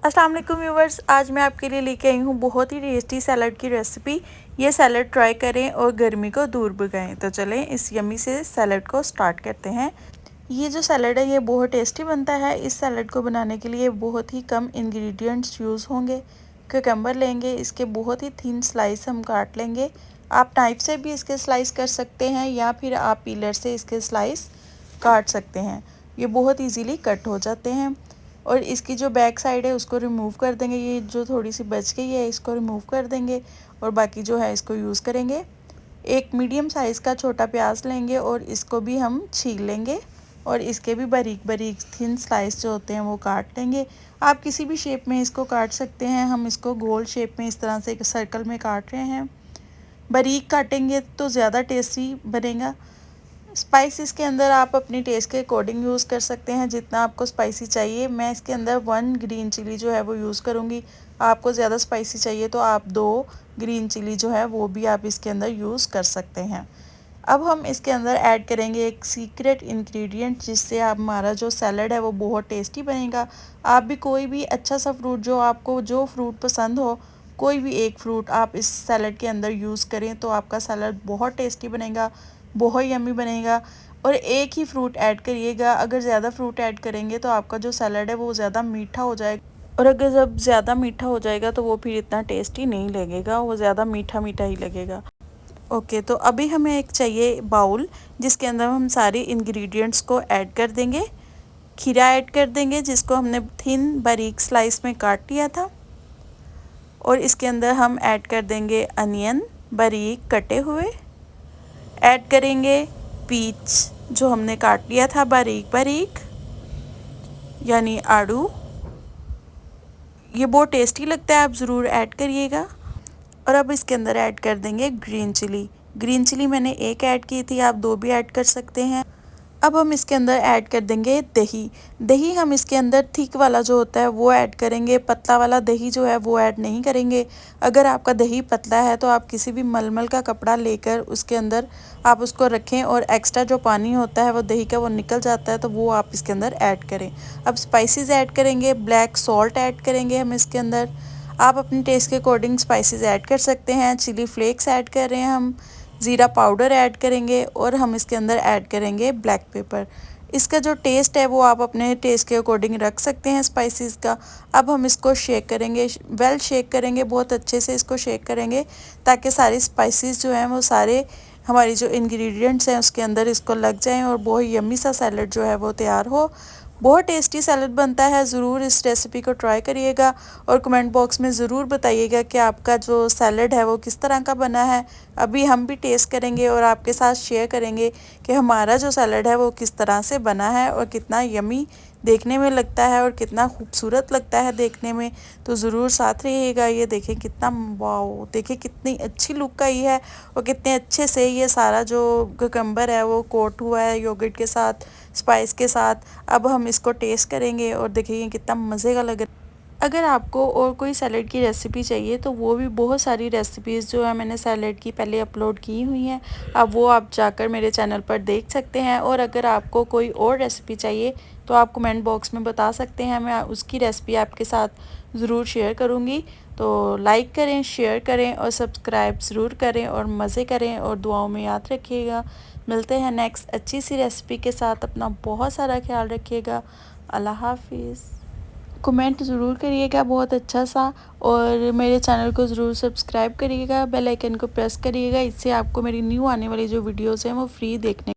अस्सलाम वालेकुम व्यूवर्स, आज मैं आपके लिए लेके आई हूँ बहुत ही टेस्टी सैलड की रेसिपी। ये सैलड ट्राई करें और गर्मी को दूर भगाएं। तो चलें इस यम्मी से सैलड को स्टार्ट करते हैं। ये जो सैलड है ये बहुत टेस्टी बनता है। इस सैलड को बनाने के लिए बहुत ही कम इंग्रेडिएंट्स यूज़ होंगे। क्यूकम्बर लेंगे, इसके बहुत ही थिन स्लाइस हम काट लेंगे। आप नाइफ से भी इसके स्लाइस कर सकते हैं या फिर आप पीलर से इसके स्लाइस काट सकते हैं। ये बहुत ईजीली कट हो जाते हैं। और इसकी जो बैक साइड है उसको रिमूव कर देंगे। ये जो थोड़ी सी बच गई है इसको रिमूव कर देंगे और बाकी जो है इसको यूज़ करेंगे। एक मीडियम साइज़ का छोटा प्याज लेंगे और इसको भी हम छील लेंगे और इसके भी बारीक बारीक थिन स्लाइस जो होते हैं वो काट लेंगे। आप किसी भी शेप में इसको काट सकते हैं। हम इसको गोल शेप में इस तरह से एक सर्कल में काट रहे हैं। बारीक काटेंगे तो ज़्यादा टेस्टी बनेगा। स्पाइसेस के अंदर आप अपनी टेस्ट के अकॉर्डिंग यूज़ कर सकते हैं जितना आपको स्पाइसी चाहिए। मैं इसके अंदर 1 ग्रीन चिली जो है वो यूज़ करूँगी। आपको ज़्यादा स्पाइसी चाहिए तो आप 2 ग्रीन चिली जो है वो भी आप इसके अंदर यूज़ कर सकते हैं। अब हम इसके अंदर ऐड करेंगे एक सीक्रेट इंग्रेडिएंट जिससे हमारा जो सैलड है वो बहुत टेस्टी बनेगा। आप भी कोई भी अच्छा सा फ्रूट, जो आपको जो फ्रूट पसंद हो, कोई भी एक फ्रूट आप इस सैलड के अंदर यूज़ करें तो आपका सैलड बहुत टेस्टी बनेगा, बहुत यम्मी बनेगा। और एक ही फ्रूट ऐड करिएगा। अगर ज़्यादा फ्रूट ऐड करेंगे तो आपका जो सैलड है वो ज़्यादा मीठा हो जाएगा, और अगर जब ज़्यादा मीठा हो जाएगा तो वो फिर इतना टेस्टी नहीं लगेगा, वो ज़्यादा मीठा मीठा ही लगेगा। ओके, तो अभी हमें एक चाहिए बाउल जिसके अंदर हम सारे इंग्रेडिएंट्स को ऐड कर देंगे। खीरा ऐड कर देंगे जिसको हमने थिन बारीक स्लाइस में काट लिया था, और इसके अंदर हम ऐड कर देंगे अनियन बारीक कटे हुए। ऐड करेंगे पीच जो हमने काट लिया था बारीक बारीक, यानी आड़ू। ये बहुत टेस्टी लगता है, आप ज़रूर ऐड करिएगा। और अब इसके अंदर ऐड कर देंगे ग्रीन चिली। ग्रीन चिली मैंने एक ऐड की थी, आप 2 भी ऐड कर सकते हैं। अब हम इसके अंदर ऐड कर देंगे दही। दही हम इसके अंदर थिक वाला जो होता है वो ऐड करेंगे, पतला वाला दही जो है वो ऐड नहीं करेंगे। अगर आपका दही पतला है तो आप किसी भी मलमल का कपड़ा लेकर उसके अंदर आप उसको रखें और एक्स्ट्रा जो पानी होता है वो दही का वो निकल जाता है, तो वो आप इसके अंदर ऐड करें। अब स्पाइसेस ऐड करेंगे, ब्लैक सॉल्ट ऐड करेंगे हम इसके अंदर। आप अपने टेस्ट के अकॉर्डिंग स्पाइसेस ऐड कर सकते हैं। चिली फ्लेक्स ऐड कर रहे हैं हम, ज़ीरा पाउडर ऐड करेंगे और हम इसके अंदर ऐड करेंगे ब्लैक पेपर। इसका जो टेस्ट है वो आप अपने टेस्ट के अकॉर्डिंग रख सकते हैं स्पाइसेस का। अब हम इसको शेक करेंगे, वेल शेक करेंगे, बहुत अच्छे से इसको शेक करेंगे ताकि सारे स्पाइसेस जो हैं वो सारे हमारी जो इंग्रेडिएंट्स हैं उसके अंदर इसको लग जाएं और बहुत यम्मी सा सैलड जो है वो तैयार हो। बहुत टेस्टी सैलड बनता है। ज़रूर इस रेसिपी को ट्राई करिएगा और कमेंट बॉक्स में ज़रूर बताइएगा कि आपका जो सैलड है वो किस तरह का बना है। अभी हम भी टेस्ट करेंगे और आपके साथ शेयर करेंगे कि हमारा जो सैलड है वो किस तरह से बना है और कितना यमी देखने में लगता है और कितना खूबसूरत लगता है देखने में। तो ज़रूर साथ रहिएगा। ये देखें कितना, वाओ, देखें कितनी अच्छी लुक का ये है और कितने अच्छे से ये सारा जो कुकम्बर है वो कोट हुआ है योगर्ट के साथ, स्पाइस के साथ। अब हम इसको टेस्ट करेंगे और देखिए कितना मज़े का लग रहा है। अगर आपको और कोई सैलड की रेसिपी चाहिए तो वो भी बहुत सारी रेसिपीज़ जो है मैंने सैलड की पहले अपलोड की हुई हैं, अब वो आप जाकर मेरे चैनल पर देख सकते हैं। और अगर आपको कोई और रेसिपी चाहिए तो आप कमेंट बॉक्स में बता सकते हैं, मैं उसकी रेसिपी आपके साथ ज़रूर शेयर करूँगी। तो लाइक करें, शेयर करें और सब्सक्राइब ज़रूर करें और मज़े करें और दुआओं में याद रखिएगा। मिलते हैं नेक्स्ट अच्छी सी रेसिपी के साथ। अपना बहुत सारा ख्याल रखिएगा। अल्लाह हाफिज़। कमेंट ज़रूर करिएगा बहुत अच्छा सा, और मेरे चैनल को ज़रूर सब्सक्राइब करिएगा, बेल आइकन को प्रेस करिएगा। इससे आपको मेरी न्यू आने वाली जो वीडियोस हैं वो फ्री देखने